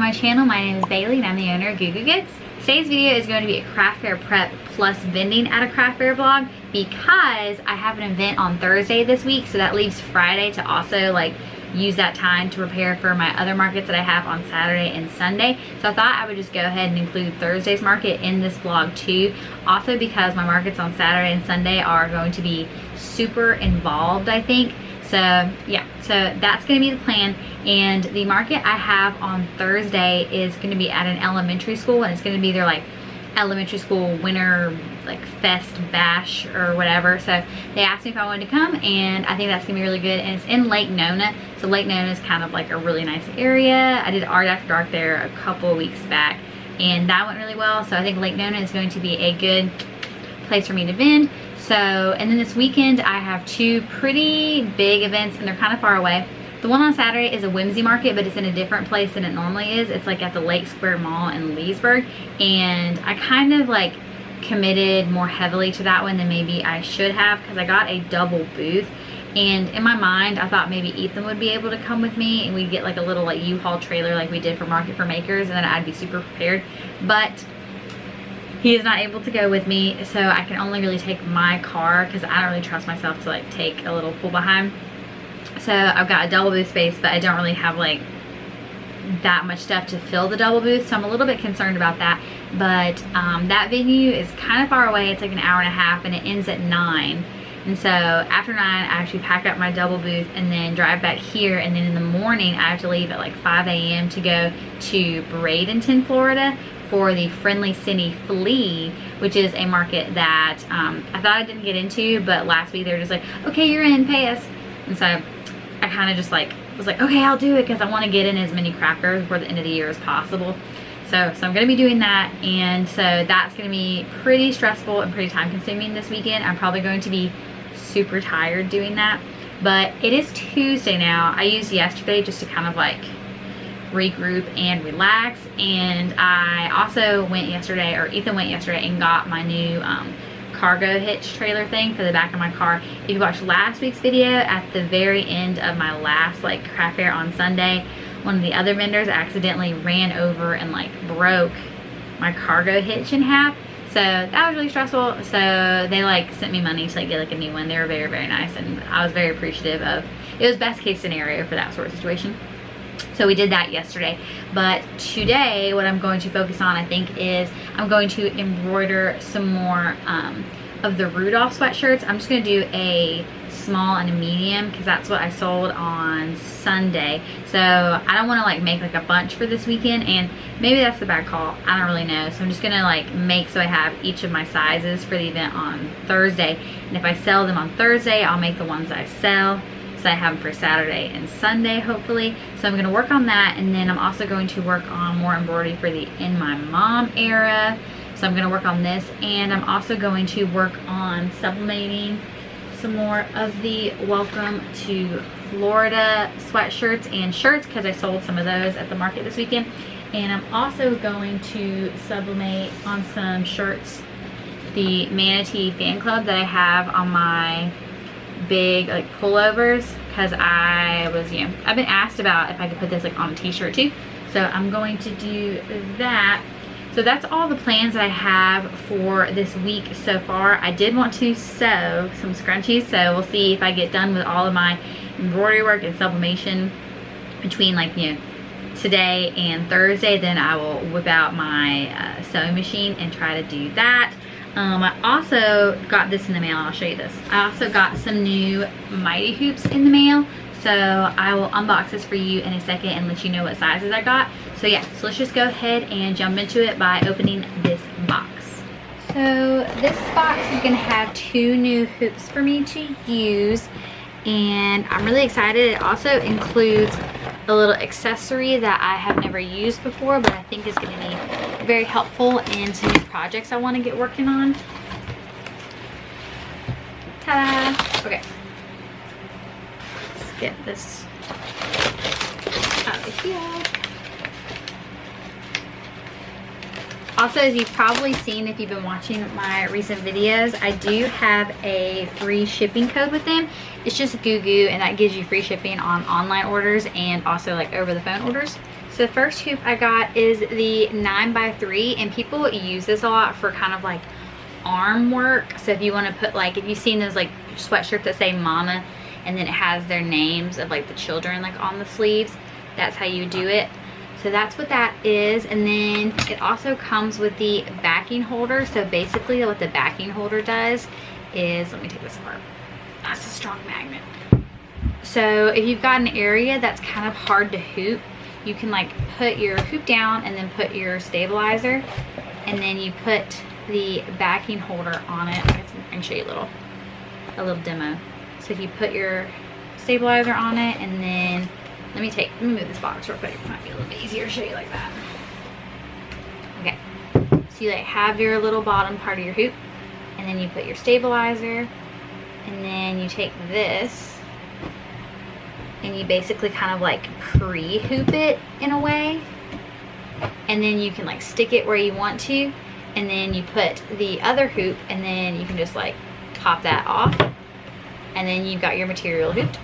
my channel. My name is Bailey and I'm the owner of Goo Goo Goods. Today's video is going to be a craft fair prep plus vending at a craft fair vlog because I have an event on Thursday this week, so that leaves Friday to also like use that time to prepare for my other markets that I have on Saturday and Sunday. So I thought I would just go ahead and include Thursday's market in this vlog too. Also because my markets on Saturday and Sunday are going to be super involved, I think. So yeah, so that's gonna be the plan. And the market I have on Thursday is gonna be at an elementary school, and it's gonna be their like elementary school winter like fest bash or whatever. So they asked me if I wanted to come, and I think that's gonna be really good. And it's in Lake Nona, so Lake Nona is kind of like a really nice area. I did Art After Dark there a couple of weeks back and that went really well, so I think Lake Nona is going to be a good place for me to vend. So, and then this weekend I have two pretty big events, and they're kind of far away. The one on Saturday is a whimsy market, but it's in a different place than it normally is. It's like at the Lake Square Mall in Leesburg, and I kind of like committed more heavily to that one than maybe I should have because I got a double booth. And in my mind, I thought maybe Ethan would be able to come with me and we'd get like a little like U-Haul trailer like we did for Market for Makers, and then I'd be super prepared. But he is not able to go with me, so I can only really take my car because I don't really trust myself to like take a little pull behind. So I've got a double booth space, but I don't really have like that much stuff to fill the double booth, so I'm a little bit concerned about that. But that venue is kind of far away. It's like an hour and a half, and it ends at 9. And so after 9, I actually pack up my double booth and then drive back here. And then in the morning, I have to leave at like 5 a.m. to go to Bradenton, Florida for the Friendly City Flea, which is a market that I thought I didn't get into, but last week they were just like, okay, you're in, pay us. And so I kind of just like was like, okay, I'll do it because I want to get in as many crackers before the end of the year as possible. So I'm going to be doing that, and so that's going to be pretty stressful and pretty time consuming this weekend. I'm probably going to be super tired doing that, but it is Tuesday now. I used yesterday just to kind of like regroup and relax, and I also went yesterday, or Ethan went yesterday and got my new cargo hitch trailer thing for the back of my car. If you watched last week's video, at the very end of my last like craft fair on Sunday, one of the other vendors accidentally ran over and like broke my cargo hitch in half. So that was really stressful. So they like sent me money to like get like a new one. They were very, very nice, and I was very appreciative of it. Was best case scenario for that sort of situation. So we did that yesterday. But today what I'm going to focus on, I think, is I'm going to embroider some more of the Rudolph sweatshirts. I'm just going to do a small and a medium because that's what I sold on Sunday. So I don't want to like make like a bunch for this weekend, and maybe that's the bad call. I don't really know. So I'm just going to like make so I have each of my sizes for the event on Thursday. And if I sell them on Thursday, I'll make the ones I sell. I have them for Saturday and Sunday, hopefully. So I'm going to work on that, and then I'm also going to work on more embroidery for the In My Mom era. So I'm going to work on this, and I'm also going to work on sublimating some more of the Welcome to Florida sweatshirts and shirts because I sold some of those at the market this weekend. And I'm also going to sublimate on some shirts the Manatee Fan Club that I have on my big like pullovers, because I was, you know, I've been asked about if I could put this like on a t-shirt too, so I'm going to do that. So that's all the plans that I have for this week so far. I did want to sew some scrunchies, so we'll see if I get done with all of my embroidery work and sublimation between like, you know, today and Thursday. Then I will whip out my sewing machine and try to do that. I also got this in the mail, and I'll show you this. I also got some new Mighty Hoops in the mail, so I will unbox this for you in a second and let you know what sizes I got. So yeah, so let's just go ahead and jump into it by opening this box. So this box is going to have 2 new hoops for me to use, and I'm really excited. It also includes a little accessory that I have never used before, but I think is going to be very helpful in some new projects I want to get working on. Ta-da! Okay. Let's get this out of here. Also, as you've probably seen if you've been watching my recent videos, I do have a free shipping code with them. It's just Goo Goo, and that gives you free shipping on online orders and also like over the phone orders. So the first hoop I got is the 9x3, and people use this a lot for kind of like arm work. So if you want to put like, if you've seen those like sweatshirts that say mama and then it has their names of like the children like on the sleeves, that's how you do it. So that's what that is. And then it also comes with the backing holder. So basically what the backing holder does is, let me take this apart. That's a strong magnet. So if you've got an area that's kind of hard to hoop, you can like put your hoop down and then put your stabilizer, and then you put the backing holder on it. I can show you a little demo. So if you put your stabilizer on it, and then let me move this box real quick. It might be a little bit easier to show you like that. Okay, so you like have your little bottom part of your hoop, and then you put your stabilizer, and then you take this and you basically kind of like pre-hoop it in a way, and then you can like stick it where you want to, and then you put the other hoop, and then you can just like pop that off, and then you've got your material hooped.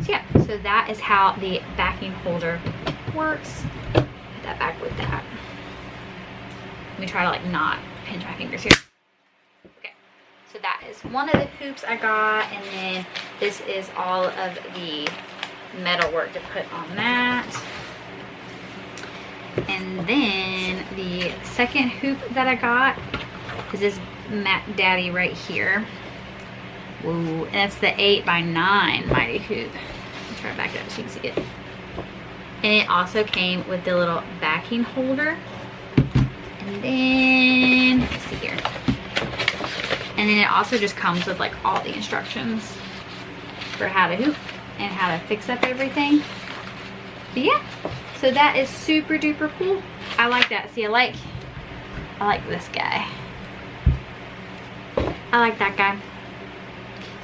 So yeah, so that is how the backing holder works. Put that back with that. Let me try to like not pinch my fingers here. Okay, so that is one of the hoops I got, and then this is all of the metal work to put on that. And then the second hoop that I got is this Mac Daddy right here. Ooh, and that's the 8x9 mighty hoop. I'll try to back it up so you can see it. And it also came with the little backing holder. And then, let's see here. And then it also just comes with like all the instructions for how to hoop and how to fix up everything. But yeah, so that is super duper cool. I like that. See, I like this guy. I like that guy.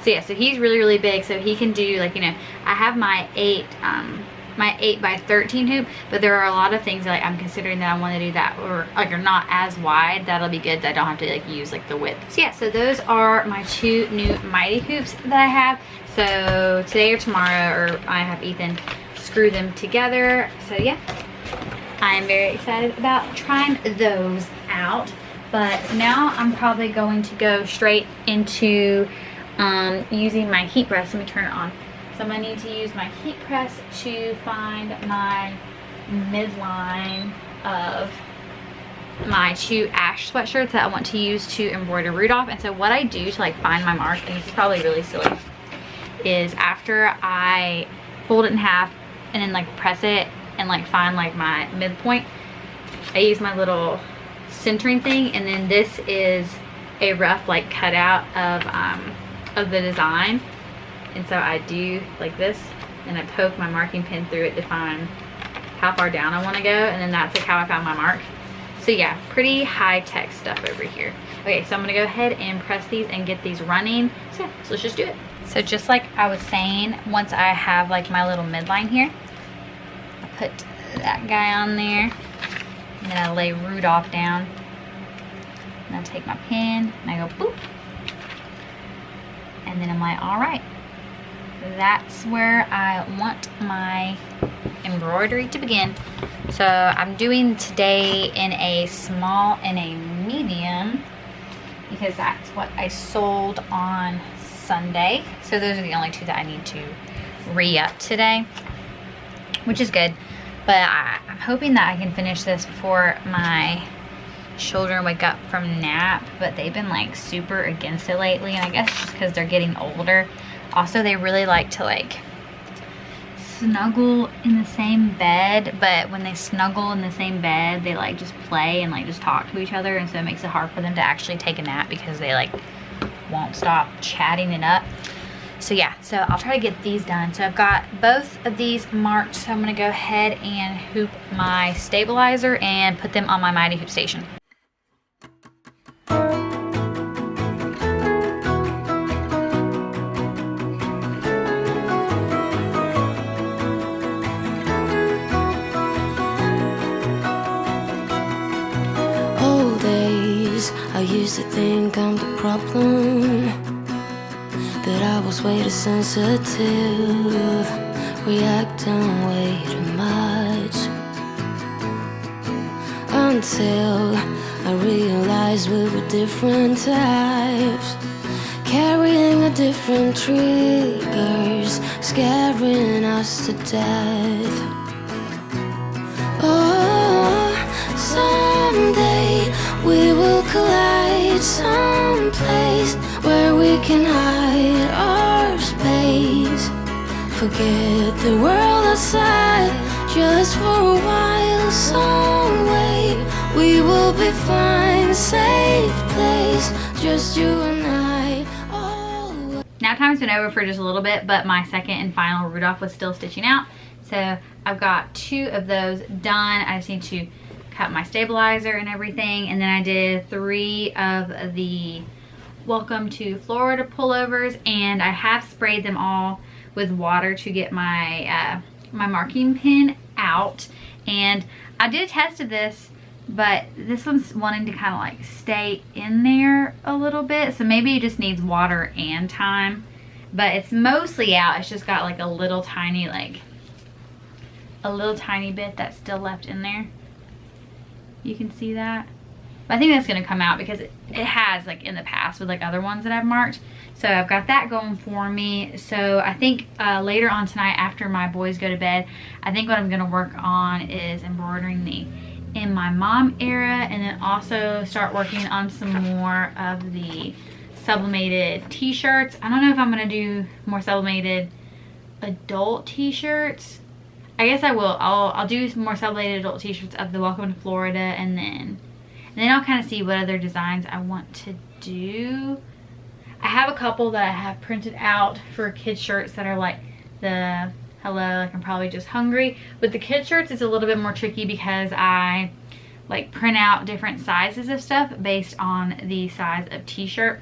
So yeah, so he's really big, so he can do like, you know, I have my 8x13 hoop, but there are a lot of things that like I'm considering that I want to do that or like are not as wide. That'll be good that I don't have to like use like the width. So yeah, so those are my two new mighty hoops that I have. So today or tomorrow, or I have Ethan screw them together. So yeah, I'm very excited about trying those out. But now I'm probably going to go straight into using my heat press. Let me turn it on. So I'm going to need to use my heat press to find my midline of my two ash sweatshirts that I want to use to embroider Rudolph. And so what I do to like find my mark, and it's probably really silly, is after I fold it in half and then like press it and like find like my midpoint, I use my little centering thing, and then this is a rough like cutout of the design. And so I do like this, and I poke my marking pin through it to find how far down I want to go, and then that's like how I found my mark. So yeah, pretty high-tech stuff over here. Okay, so I'm gonna go ahead and press these and get these running. So yeah, so let's just do it. So just like I was saying, once I have like my little midline here, I put that guy on there, and then I lay Rudolph down, and I take my pen and I go boop, and then I'm like, all right, that's where I want my embroidery to begin. So I'm doing today in a small and a medium because that's what I sold on Sunday. So those are the only two that I need to re-up today, which is good. But I'm hoping that I can finish this before my children wake up from nap, but they've been like super against it lately, and I guess just because they're getting older. Also, they really like to like snuggle in the same bed, but when they snuggle in the same bed, they like just play and like just talk to each other, and so it makes it hard for them to actually take a nap because they like won't stop chatting it up. So yeah, so I'll try to get these done. So I've got both of these marked, so I'm gonna go ahead and hoop my stabilizer and put them on my mighty hoop station. I used to think I'm the problem, that I was way too sensitive, reacting way too much. until I realized we were different types, carrying a different triggers, scaring us to death. Oh, someday we will collide someplace where we can hide our space. Forget the world outside, just for a while, some way we will be fine, safe place, just you and I. Oh. Nap time's been over for just a little bit, but my second and final Rudolph was still stitching out. So I've got 2 of those done. I just need to cut my stabilizer and everything. And then I did 3 of the Welcome to Florida pullovers, and I have sprayed them all with water to get my my marking pin out. And I did tested this, but this one's wanting to kind of like stay in there a little bit, so maybe it just needs water and time. But it's mostly out. It's just got like a little tiny bit that's still left in there. You can see that. But I think that's going to come out because it has, like, in the past with like other ones that I've marked. So I've got that going for me. So I think later on tonight, after my boys go to bed, I think what I'm going to work on is embroidering the In My Mom era, and then also start working on some more of the sublimated t-shirts. I don't know if I'm going to do more sublimated adult t-shirts. I guess I will. I'll do some more sublimated adult t-shirts of the Welcome to Florida, and then I'll kind of see what other designs I want to do. I have a couple that I have printed out for kids shirts that are like the hello, like I'm probably just hungry. With the kids shirts, it's a little bit more tricky because I like print out different sizes of stuff based on the size of t-shirt.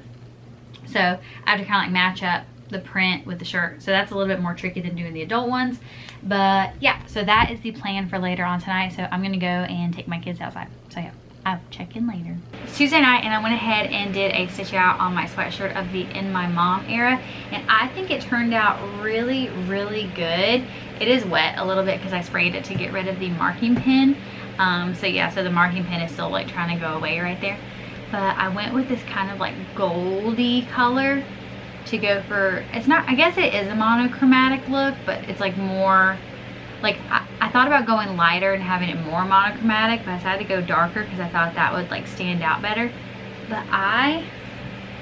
So I have to kind of like match up the print with the shirt. So that's a little bit more tricky than doing the adult ones. But yeah, so that is the plan for later on tonight. So I'm gonna go and take my kids outside. So yeah, I'll check in later. It's Tuesday night, and I went ahead and did a stitch out on my sweatshirt of the In My Mom era, and I think it turned out really, really good. It is wet a little bit because I sprayed it to get rid of the marking pin. So yeah, so the marking pin is still like trying to go away right there. But I went with this kind of like goldy color to go for, it's not, I guess it is a monochromatic look, but it's like more, like I thought about going lighter and having it more monochromatic, but I decided to go darker because I thought that would like stand out better. But I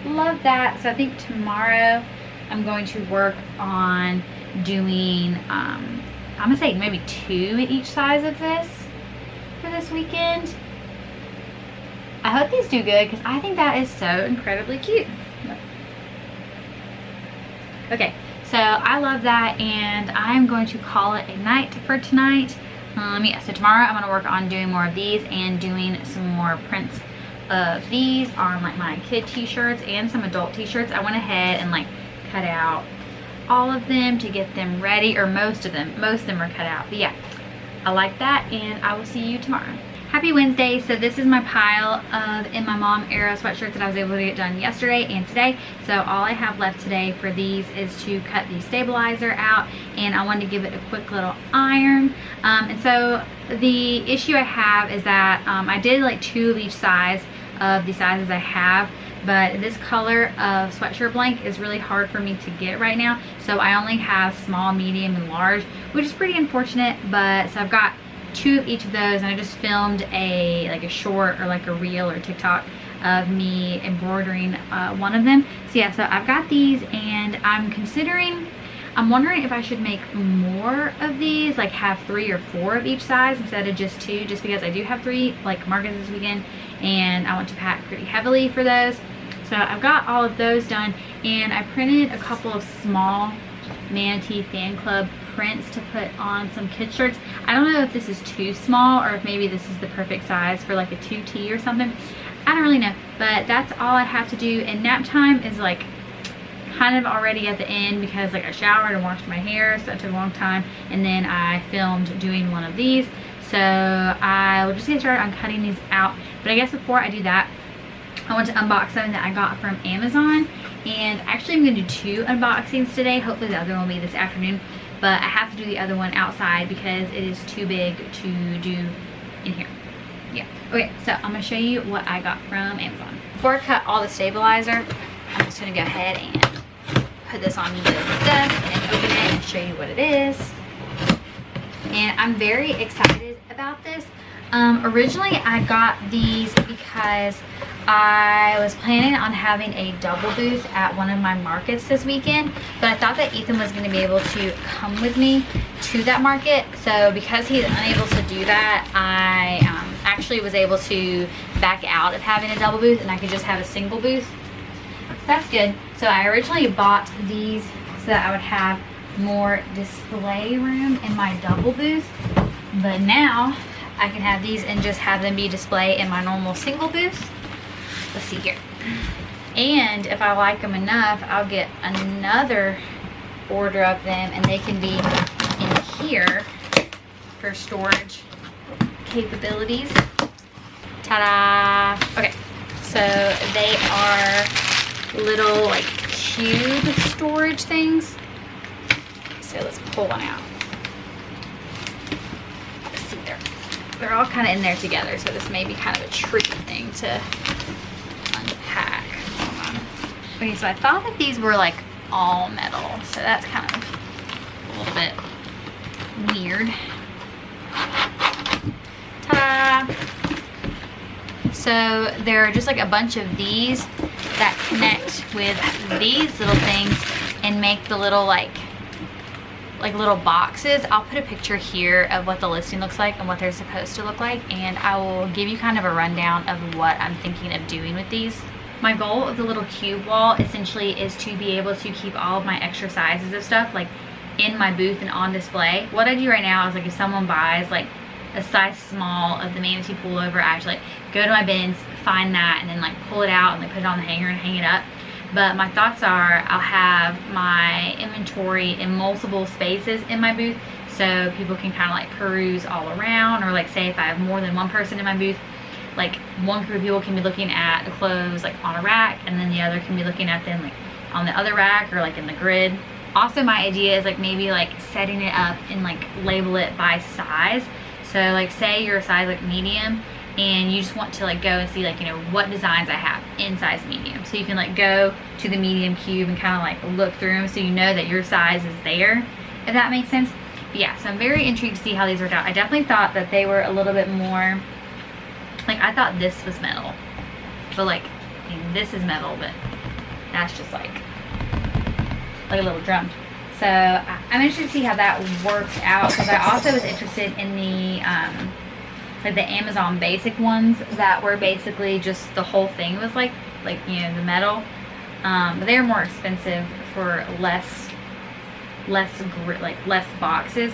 love that. So I think tomorrow I'm going to work on doing, I'm gonna say maybe 2 at each size of this for this weekend. I hope these do good because I think that is so incredibly cute. Okay, so I love that, and I'm going to call it a night for tonight. Yeah, so tomorrow I'm going to work on doing more of these and doing some more prints of these on like my kid t-shirts and some adult t-shirts. I went ahead and like cut out all of them to get them ready, or most of them are cut out. But yeah, I like that, and I will see you tomorrow. Happy Wednesday. So this is my pile of In My Mom era sweatshirts that I was able to get done yesterday and today. So all I have left today for these is to cut the stabilizer out, and I wanted to give it a quick little iron. And so the issue I have is that I did like 2 of each size of the sizes I have, but this color of sweatshirt blank is really hard for me to get right now. So I only have small, medium, and large, which is pretty unfortunate. But so I've got 2 of each of those, and I just filmed a short or like a reel or TikTok of me embroidering one of them. So yeah, so I've got these, and I'm wondering if I should make more of these, like have 3 or 4 of each size instead of just 2, just because I do have 3 like markets this weekend, and I want to pack pretty heavily for those. So I've got all of those done, and I printed a couple of small Manatee Fan Club prints to put on some kid shirts. I don't know if this is too small or if maybe this is the perfect size for like a 2T or something. I don't really know, but that's all I have to do. And nap time is like kind of already at the end because like I showered and washed my hair, so that took a long time, and then I filmed doing one of these. So I will just get started on cutting these out. But I guess before I do that, I want to unbox something that I got from Amazon. And actually I'm going to do 2 unboxings today. Hopefully the other one will be this afternoon. But I have to do the other one outside because it is too big to do in here. yeah. Okay, so I'm gonna show you what I got from Amazon. Before I cut all the stabilizer, I'm just gonna go ahead and put this on the desk and open it and show you what it is. And I'm very excited about this. Originally I got these because I was planning on having a double booth at one of my markets this weekend, but I thought that Ethan was going to be able to come with me to that market. So because he's unable to do that, I actually was able to back out of having a double booth and I could just have a single booth. So that's good. So I originally bought these so that I would have more display room in my double booth, but now I can have these and just have them be displayed in my normal single booth. Let's see here. And if I like them enough, I'll get another order of them and they can be in here for storage capabilities. Ta-da! Okay, so they are little like cube storage things. So let's pull one out. Let's see there. They're all kind of in there together, so this may be kind of a tricky thing to unpack. Hold on. Okay, so I thought that these were like all metal, so that's kind of a little bit weird. Ta-da! So there are just like a bunch of these that connect with these little things and make the little like little boxes. I'll put a picture here of what the listing looks like and what they're supposed to look like, and I will give you kind of a rundown of what I'm thinking of doing with these. My goal of the little cube wall essentially is to be able to keep all of my extra sizes of stuff like in my booth and on display. What I do right now is like if someone buys like a size small of the manatee pullover, I actually like go to my bins, find that, and then like pull it out and like put it on the hanger and hang it up. But my thoughts are I'll have my inventory in multiple spaces in my booth so people can kind of like peruse all around, or like say if I have more than one person in my booth, like one group of people can be looking at the clothes like on a rack and then the other can be looking at them like on the other rack or like in the grid. Also my idea is like maybe like setting it up and like label it by size. So like say you're a size like medium and you just want to like go and see like, you know, what designs I have in size medium. So you can like go to the medium cube and kind of like look through them so you know that your size is there, if that makes sense. But yeah, so I'm very intrigued to see how these work out. I definitely thought that they were a little bit more, like I thought this was metal. But like, I mean, this is metal, but that's just like a little drum. So I'm interested to see how that works out, because I also was interested in the like the Amazon basic ones that were basically just the whole thing was like you know, the metal, but they're more expensive for less boxes,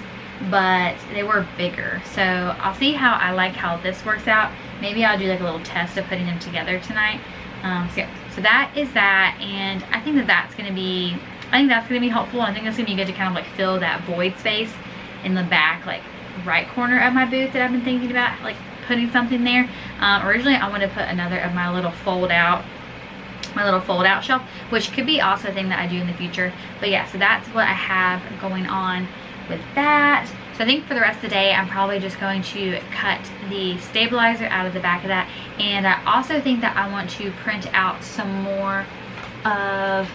but they were bigger. So I'll see how I like how this works out. Maybe I'll do like a little test of putting them together tonight. So that is that, and I think that's gonna be helpful. I think that's gonna be good to kind of like fill that void space in the back, like right corner of my booth that I've been thinking about like putting something there. Originally I wanted to put another of my little fold out shelf, which could be also a thing that I do in the future. But yeah, so that's what I have going on with that. So I think for the rest of the day I'm probably just going to cut the stabilizer out of the back of that, and I also think that I want to print out some more of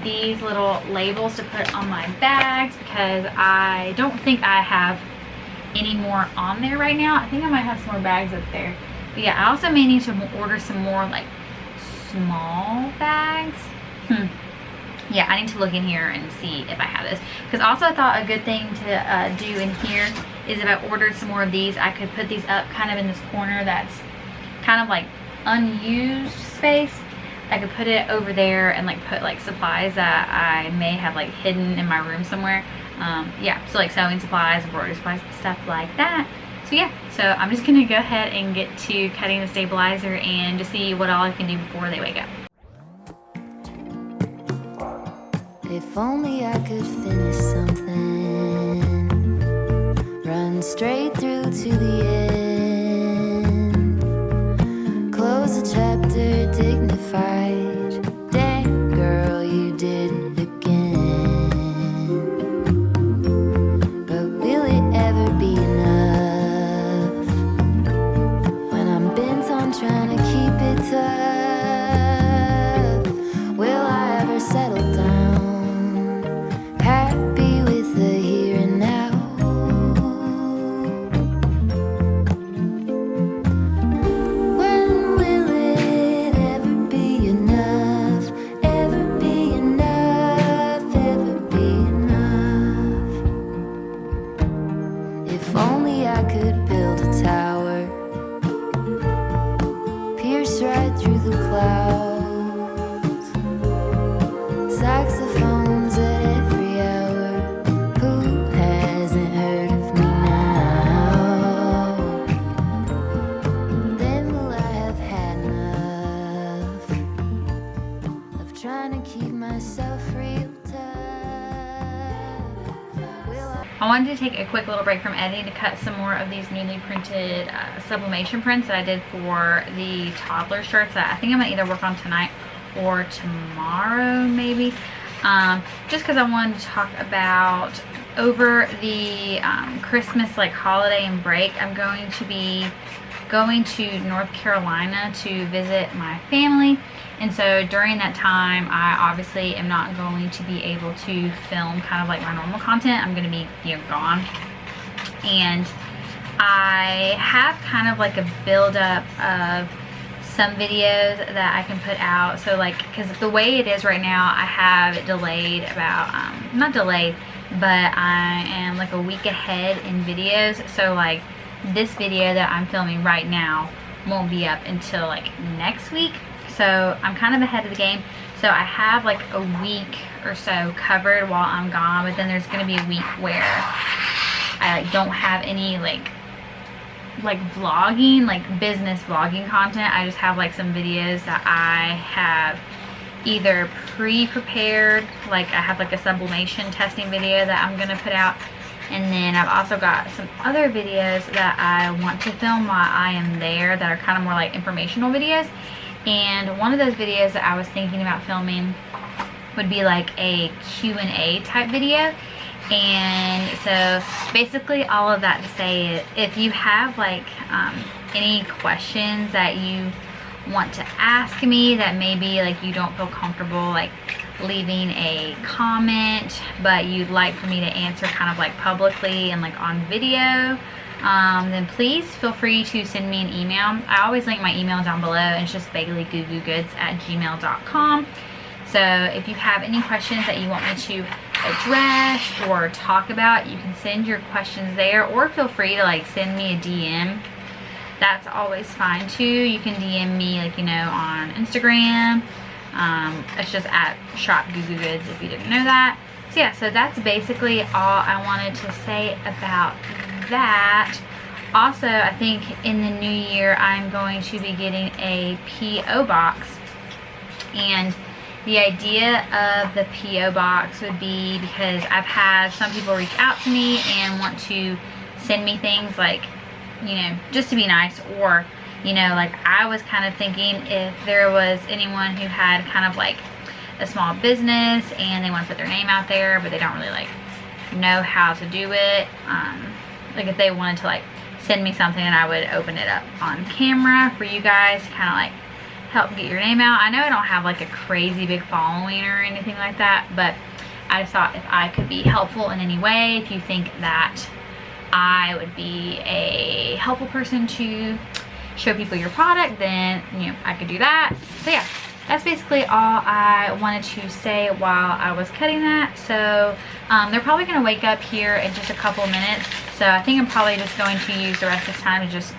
these little labels to put on my bags, because I don't think I have any more on there right now. I think I might have some more bags up there. But yeah, I also may need to order some more like small bags. Yeah, I need to look in here and see if I have this, because also I thought a good thing to do in here is if I ordered some more of these, I could put these up kind of in this corner that's kind of like unused space. I could put it over there and like put like supplies that I may have like hidden in my room somewhere. Yeah, so like sewing supplies, embroidery supplies, stuff like that. So yeah, so I'm just gonna go ahead and get to cutting the stabilizer and just see what all I can do before they wake up. If only I could finish something, run straight through to the end, close a chapter dignified. Damn girl, you did it again. But will it ever be enough? trying to keep it tough. Will I ever settle down? Happy with the here and now. When will it ever be enough? Ever be enough? Ever be enough? If only I could build a tower, pierce right through the clouds, saxophones at every hour. Who hasn't heard of me now? Then will I have had enough of trying to keep myself real tough? Will I wanted to take a quick little break from editing to cut some more of these newly printed sublimation prints that I did for the toddler shirts that I think I'm gonna either work on tonight or tomorrow maybe. Just because I wanted to talk about over the Christmas like holiday and break, I'm going to be going to North Carolina to visit my family. And so during that time, I obviously am not going to be able to film kind of like my normal content. I'm going to be, gone. And I have kind of like a buildup of some videos that I can put out. So like, because the way it is right now, I have it delayed about, not delayed, but I am like a week ahead in videos. So like this video that I'm filming right now won't be up until like next week. So I'm kind of ahead of the game. So I have like a week or so covered while I'm gone, but then there's gonna be a week where I like don't have any like vlogging, like business vlogging content. I just have like some videos that I have either pre-prepared, like I have like a sublimation testing video that I'm gonna put out, and then I've also got some other videos that I want to film while I am there that are kind of more like informational videos. And one of those videos that I was thinking about filming would be like a Q&A type video. And so basically all of that to say is, if you have like any questions that you want to ask me that maybe like you don't feel comfortable like leaving a comment, but you'd like for me to answer kind of like publicly and like on video, then please feel free to send me an email. I always link my email down below, and it's just baileygoogoogoods@gmail.com. So if you have any questions that you want me to address or talk about, you can send your questions there, or feel free to like send me a DM. That's always fine too. You can DM me like, on Instagram. It's just at shopgoogoogoods if you didn't know that. So yeah, so that's basically all I wanted to say about that. Also, I think in the new year I'm going to be getting a P.O. box, and the idea of the P.O. box would be because I've had some people reach out to me and want to send me things like, just to be nice, or like I was kind of thinking if there was anyone who had kind of like a small business and they want to put their name out there but they don't really like know how to do it, like if they wanted to like send me something and I would open it up on camera for you guys to kind of like help get your name out. I know I don't have like a crazy big following or anything like that, but I just thought if I could be helpful in any way, if you think that I would be a helpful person to show people your product, then I could do that. So yeah, that's basically all I wanted to say while I was cutting that. So they're probably going to wake up here in just a couple minutes, so I think I'm probably just going to use the rest of this time to just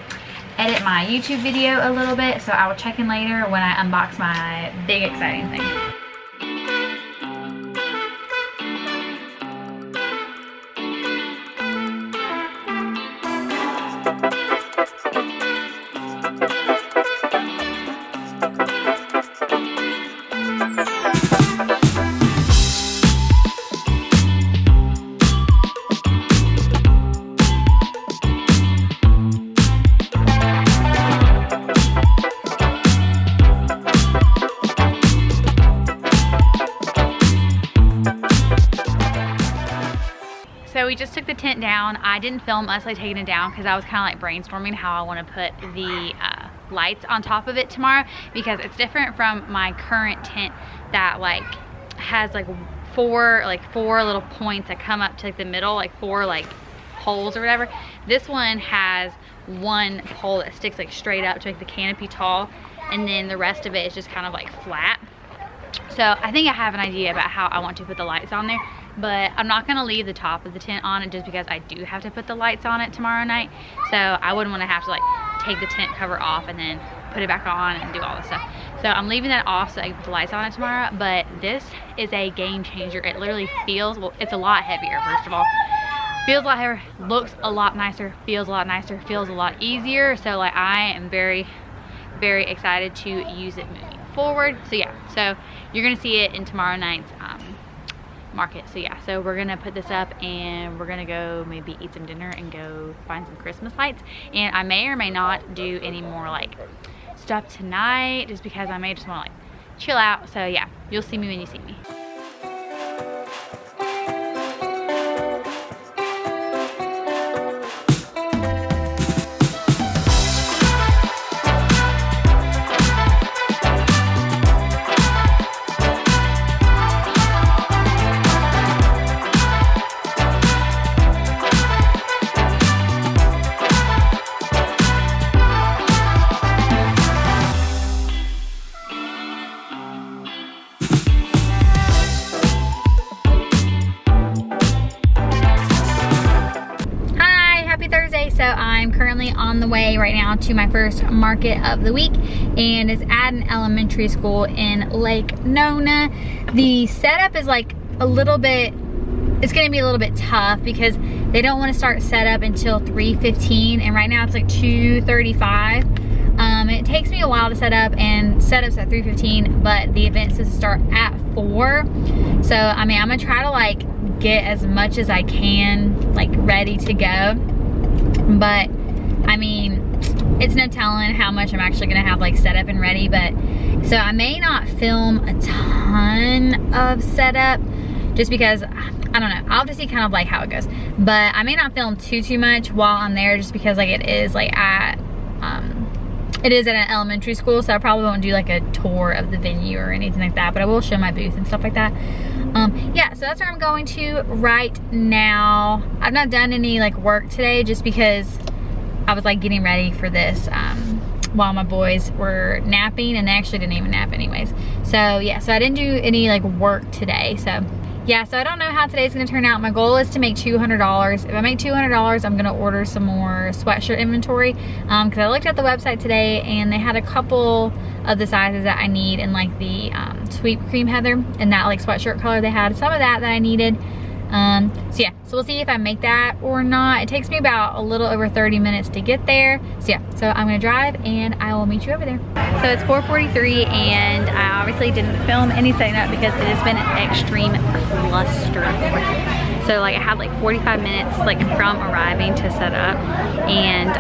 edit my YouTube video a little bit. So I will check in later when I unbox my big exciting thing. So we just took the tent down. I didn't film us like taking it down because I was kind of like brainstorming how I want to put the lights on top of it tomorrow, because it's different from my current tent that like has like four little points that come up to like the middle, like 4 like poles or whatever. This one has one pole that sticks like straight up to make the canopy tall, and then the rest of it is just kind of like flat. So I think I have an idea about how I want to put the lights on there, but I'm not gonna leave the top of the tent on it just because I do have to put the lights on it tomorrow night. So I wouldn't want to have to like take the tent cover off and then put it back on and do all this stuff. So I'm leaving that off so I can put the lights on it tomorrow. But this is a game changer. It literally feels, well, it's a lot heavier, first of all. Feels a lot heavier, looks a lot nicer, feels a lot nicer, feels a lot easier. So like I am very, very excited to use it moving forward. So yeah, so you're gonna see it in tomorrow night's market. So yeah, so we're gonna put this up and we're gonna go maybe eat some dinner and go find some Christmas lights. And I may or may not do any more like stuff tonight, just because I may just want to like chill out. So yeah, you'll see me when you see me. So I'm currently on the way right now to my first market of the week, and it's at an elementary school in Lake Nona. The setup is like a little bit, it's gonna be a little bit tough because they don't want to start setup until 3:15, and right now it's like 2:35. It takes me a while to set up, and setup's at 3:15, but the event's supposed to start at 4. So I mean, I'm gonna try to like get as much as I can like ready to go. But I mean, it's no telling how much I'm actually gonna have like set up and ready. But so I may not film a ton of setup just because I don't know, I'll have to see kind of like how it goes. But I may not film too much while I'm there, just because like it is like at it is at an elementary school, so I probably won't do like a tour of the venue or anything like that, but I will show my booth and stuff like that. Yeah, so that's where I'm going to right now. I've not done any like work today just because I was like getting ready for this while my boys were napping, and they actually didn't even nap anyways. So yeah, so I didn't do any like work today. So yeah, so I don't know how today's gonna turn out. My goal is to make $200. If I make $200, I'm gonna order some more sweatshirt inventory, because I looked at the website today and they had a couple of the sizes that I need in like the sweet cream heather and that like sweatshirt color. They had some of that I needed. So yeah, so we'll see if I make that or not. It takes me about a little over 30 minutes to get there. So yeah, so I'm gonna drive and I will meet you over there. So it's 4:43 and I obviously didn't film any setting up because it has been an extreme cluster. So like I had like 45 minutes like from arriving to set up, and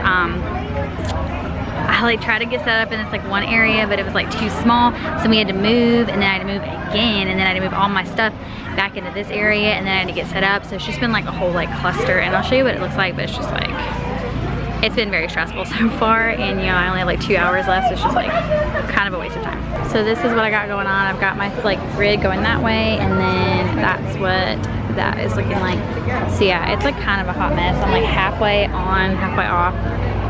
I like tried to get set up in this like one area, but it was like too small, so we had to move, and then I had to move again, and then I had to move all my stuff back into this area, and then I had to get set up. So it's just been like a whole like cluster, and I'll show you what it looks like, but it's just like, it's been very stressful so far, and you know, I only have like 2 hours left, so it's just like kind of a waste of time. So this is what I got going on. I've got my like grid going that way, and then that's what that is looking like. So yeah, it's like kind of a hot mess. I'm like halfway on, halfway off.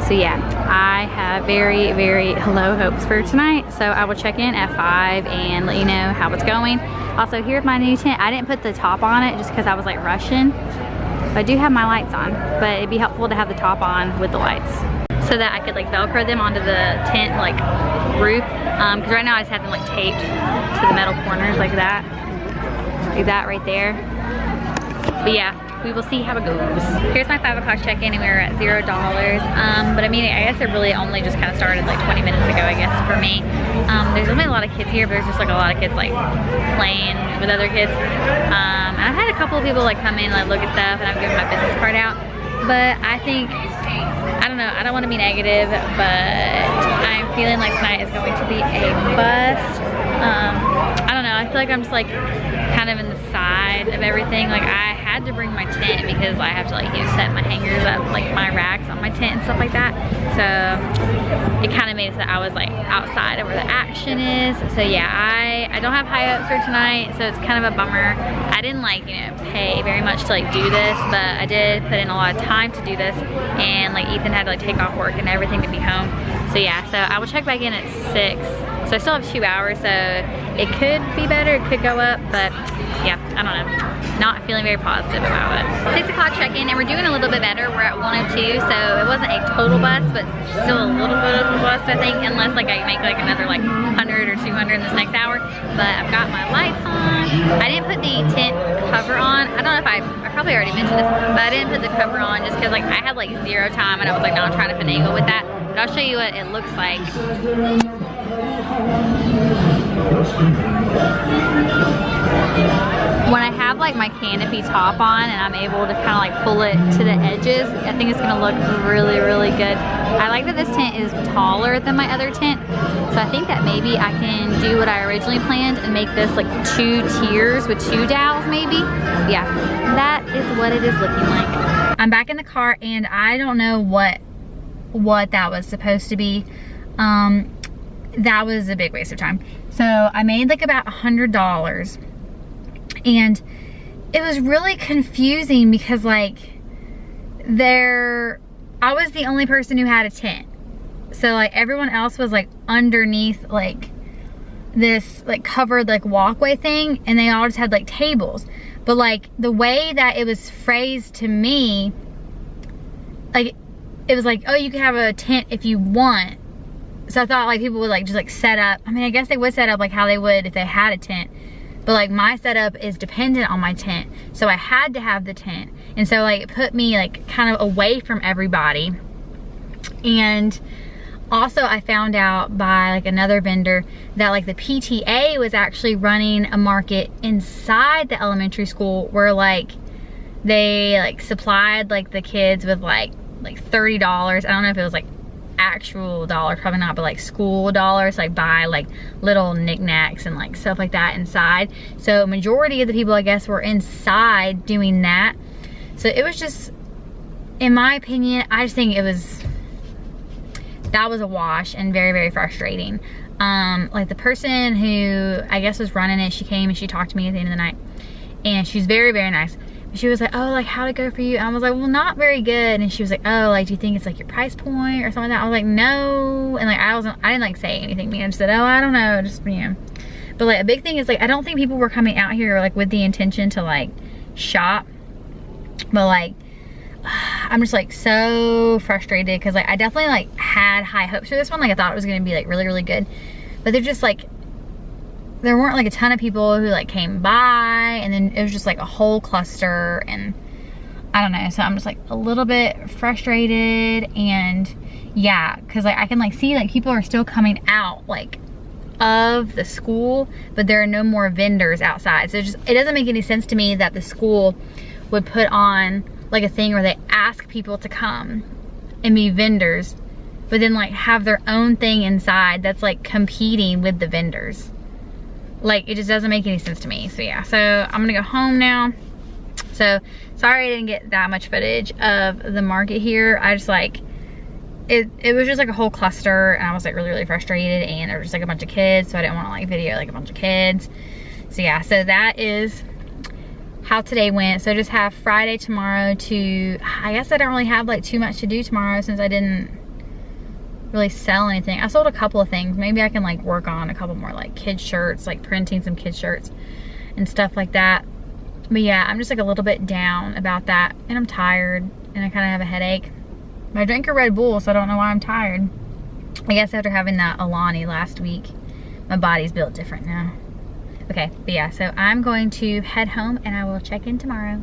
So yeah, I have very, very low hopes for tonight. So I will check in at 5 and let you know how it's going. Also, here's my new tent. I didn't put the top on it just because I was like rushing. But I do have my lights on, but it'd be helpful to have the top on with the lights so that I could like Velcro them onto the tent like roof. Because right now I just have them like taped to the metal corners like that right there. But yeah, we will see how it goes. Here's my 5 o'clock check-in, and we were at $0. But I mean, I guess it really only just kind of started like 20 minutes ago, I guess, for me. There's only a lot of kids here, but there's just like a lot of kids like playing with other kids. And I've had a couple of people like come in, like look at stuff, and I've given my business card out. But I think, I don't know, I don't want to be negative, but I'm feeling like tonight is going to be a bust. I don't know, I feel like I'm just like kind of in the side of everything. Like I had to bring my tent because I have to like, you know, set my hangers up, like my racks on my tent and stuff like that. So it kind of made it so that I was like outside of where the action is. So yeah, I don't have high hopes for tonight, so it's kind of a bummer. I didn't like, you know, pay very much to like do this, but I did put in a lot of time to do this, and like Ethan had to like take off work and everything to be home. So yeah, so I will check back in at 6. So I still have 2 hours, so it could be better, it could go up, but yeah, I don't know. Not feeling very positive about it. 6 o'clock check-in, and we're doing a little bit better. We're at 102, so it wasn't a total bust, but still a little bit of a bust, I think, unless like I make like another like 100 or 200 in this next hour. But I've got my lights on. I didn't put the tent cover on. I don't know if I probably already mentioned this, but I didn't put the cover on just because like I had like 0 time, and I was like, no, I'm trying to finagle with that. But I'll show you what it looks like. When I have like my canopy top on and I'm able to kind of like pull it to the edges, I think it's gonna look really, really good. I like that this tent is taller than my other tent, so I think that maybe I can do what I originally planned and make this like 2 tiers with 2 dowels maybe. Yeah, that is what it is looking like. I'm back in the car, and I don't know what that was supposed to be. That was a big waste of time. So I made like about $100, and it was really confusing because like I was the only person who had a tent. So like everyone else was like underneath like this like covered like walkway thing, and they all just had like tables. But like the way that it was phrased to me, like it was like, oh, you can have a tent if you want. So I thought like people would like just like set up. I mean, I guess they would set up like how they would if they had a tent. But like my setup is dependent on my tent. So I had to have the tent. And so like it put me like kind of away from everybody. And also I found out by like another vendor that like the PTA was actually running a market inside the elementary school where like they like supplied like the kids with like $30. I don't know if it was like actual dollars, probably not, but like school dollars, like buy like little knickknacks and like stuff like that inside. So majority of the people I guess were inside doing that. So it was just, in my opinion, I just think that was a wash and very, very frustrating. Like the person who I guess was running it, she came and she talked to me at the end of the night, and she's very, very nice. She was like, oh, like how'd it go for you? And I was like, well, not very good. And she was like, oh, like do you think it's like your price point or something like that? I was like, no. And like I didn't like say anything. I just said, oh, I don't know, just, you know. But like a big thing is like I don't think people were coming out here like with the intention to like shop. But like I'm just like so frustrated because like I definitely like had high hopes for this one. Like I thought it was gonna be like really, really good. But they're just like, there weren't like a ton of people who like came by, and then it was just like a whole cluster, and I don't know. So I'm just like a little bit frustrated, and yeah, because like I can like see like people are still coming out like of the school, but there are no more vendors outside. So it doesn't make any sense to me that the school would put on like a thing where they ask people to come and be vendors, but then like have their own thing inside that's like competing with the vendors. Like it just doesn't make any sense to me. So yeah, so I'm gonna go home now. So sorry I didn't get that much footage of the market here. I just like it was just like a whole cluster, and I was like really, really frustrated, and there was just like a bunch of kids, so I didn't want to like video like a bunch of kids. So yeah, so that is how today went. So I just have Friday tomorrow to, I guess I don't really have like too much to do tomorrow since I didn't really sell anything. I sold a couple of things. Maybe I can like work on a couple more like kids shirts, like printing some kids shirts and stuff like that. But yeah, I'm just like a little bit down about that, and I'm tired, and I kind of have a headache. But I drank a Red Bull, so I don't know why I'm tired. I guess after having that Alani last week, my body's built different now. Okay, but yeah, so I'm going to head home, and I will check in tomorrow.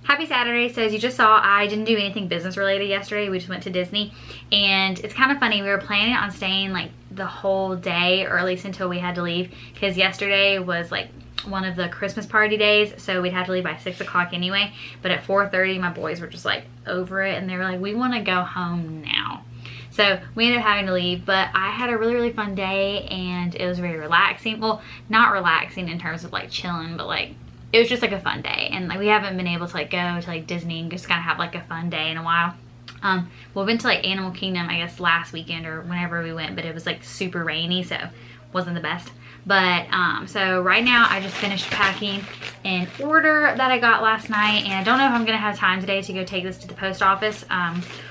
Happy Saturday. So as you just saw, I didn't do anything business related yesterday. We just went to Disney, and it's kind of funny. We were planning on staying like the whole day, or at least until we had to leave, because yesterday was like one of the Christmas party days, so we'd have to leave by 6 o'clock anyway. But at 4:30, my boys were just like over it, and they were like, we want to go home now. So we ended up having to leave, but I had a really fun day, and it was very relaxing. Well, not relaxing in terms of like chilling, but like it was just like a fun day. And like we haven't been able to like go to like Disney and just kind of have like a fun day in a while. We've been to like Animal Kingdom, I guess last weekend or whenever we went, but it was like super rainy, so wasn't the best. But so right now I just finished packing an order that I got last night, and I don't know if I'm gonna have time today to go take this to the post office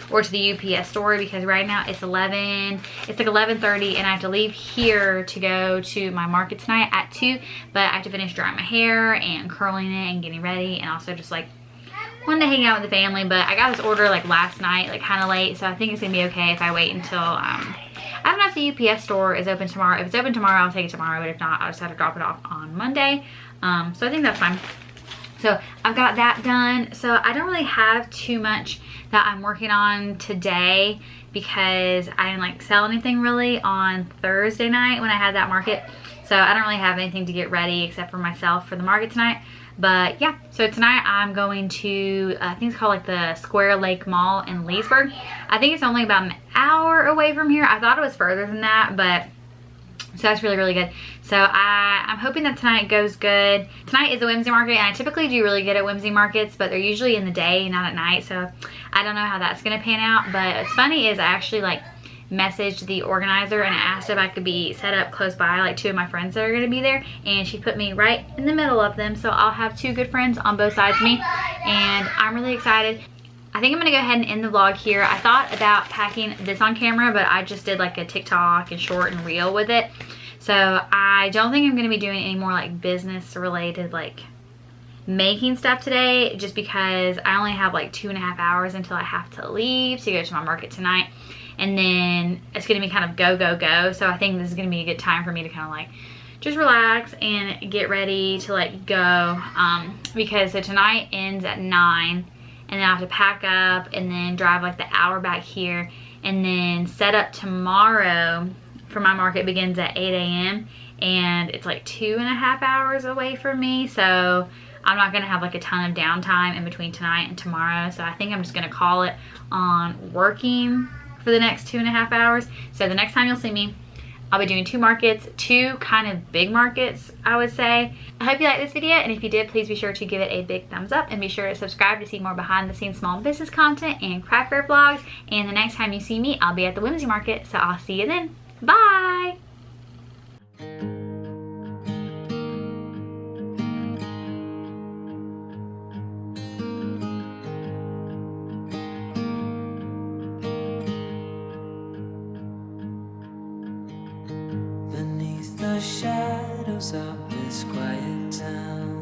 or to the UPS store, because right now it's like 11:30, and I have to leave here to go to my market tonight at 2, but I have to finish drying my hair and curling it and getting ready, and also just like wanted to hang out with the family. But I got this order like last night, like kind of late, so I think it's gonna be okay if I wait until I don't know if the UPS store is open tomorrow. If it's open tomorrow, I'll take it tomorrow, but if not, I'll just have to drop it off on Monday. So I think that's fine. So I've got that done. So I don't really have too much that I'm working on today, because I didn't like sell anything really on Thursday night when I had that market. So I don't really have anything to get ready except for myself for the market tonight. But yeah, so tonight I'm going to, I think it's called like the Square Lake Mall in Leesburg. I think it's only about an hour away from here. I thought it was further than that, but so that's really good. So I'm hoping that tonight goes good. Tonight is a whimsy market, and I typically do really good at whimsy markets, but they're usually in the day, not at night. So I don't know how that's gonna pan out. But what's funny is I actually like messaged the organizer and asked if I could be set up close by like 2 of my friends that are going to be there, and she put me right in the middle of them, so I'll have 2 good friends on both sides of me, and I'm really excited. I think I'm gonna go ahead and end the vlog here. I thought about packing this on camera, but I just did like a TikTok and short and reel with it, so I don't think I'm gonna be doing any more like business related like making stuff today, just because I only have like 2.5 hours until I have to leave to go to my market tonight. And then it's gonna be kind of go. So I think this is gonna be a good time for me to kind of like just relax and get ready to like go. Because so tonight ends at 9, and then I have to pack up and then drive like the hour back here, and then set up tomorrow for my market begins at 8 a.m. and it's like 2.5 hours away from me. So I'm not gonna have like a ton of downtime in between tonight and tomorrow. So I think I'm just gonna call it on working for the next 2.5 hours. So the next time you'll see me, I'll be doing 2 markets, 2 kind of big markets, I would say. I hope you liked this video, and if you did, please be sure to give it a big thumbs up, and be sure to subscribe to see more behind the scenes small business content and craft fair vlogs. And the next time you see me, I'll be at the whimsy market, so I'll see you then. Bye! Beneath the shadows of this quiet town,